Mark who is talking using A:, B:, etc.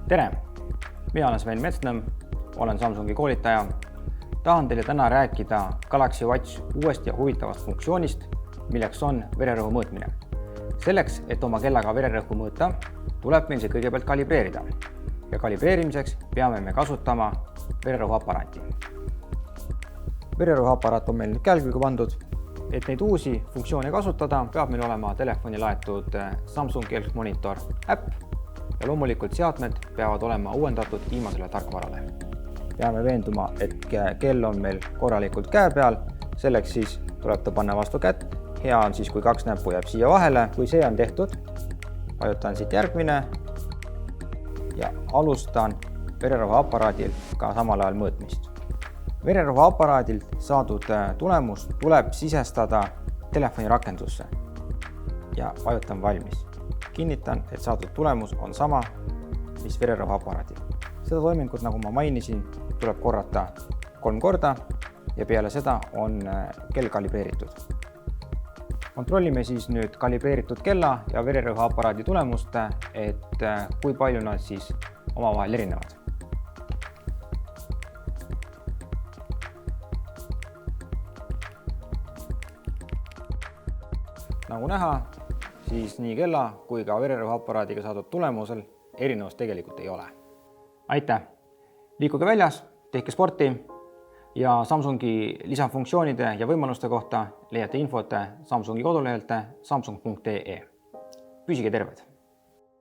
A: Tere! Mina olen Sven Metsnõmm, olen Samsungi koolitaja. Tahan teile täna rääkida Galaxy Watch uuest ja huvitavast funktsioonist, milleks on vererõhu mõõtmine. Selleks, et oma kellaga vererõhku mõõta, tuleb meil see kõigepealt kalibreerida. Ja kalibreerimiseks peame me kasutama vererõhuaparaati. Vererõhuaparaat on meil nüüd käel külge pandud. Et neid uusi funktsioone kasutada, peab meil olema telefoni laetud Samsung Health Monitor äpp ja loomulikult seadmed peavad olema uuendatud viimasele tarkvarale. Peame veenduma, et kell on meil korralikult käe peal, selleks siis tuleb ta panna vastu kätt. Hea on siis, kui kaks näppu jääb siia vahele. Kui see on tehtud, vajutan siit järgmine ja alustan vererõhuaparaadil ka samal ajal mõõtmist. Vererõhuaparaadilt saadud tulemus tuleb sisestada telefoni rakendusse ja vajutan valmis. Kinnitan, et saadud tulemus on sama, mis vererõhuaparaadil. Seda toimingut, nagu ma mainisin, tuleb korrata 3 korda ja peale seda on kell kalibreeritud. Kontrollime siis nüüd kalibreeritud kella ja vererõhuaparaadi tulemust, et kui palju nad siis omavahel erinevad. Nagu näha, siis nii kella kui ka vererõhuaparaadiga saadud tulemusel erinevust tegelikult ei ole. Aitäh! Liikuge väljas, tehke sporti ja Samsungi lisafunktsioonide ja võimaluste kohta leiate infot Samsungi kodulehelt samsung.ee. Püsige terved!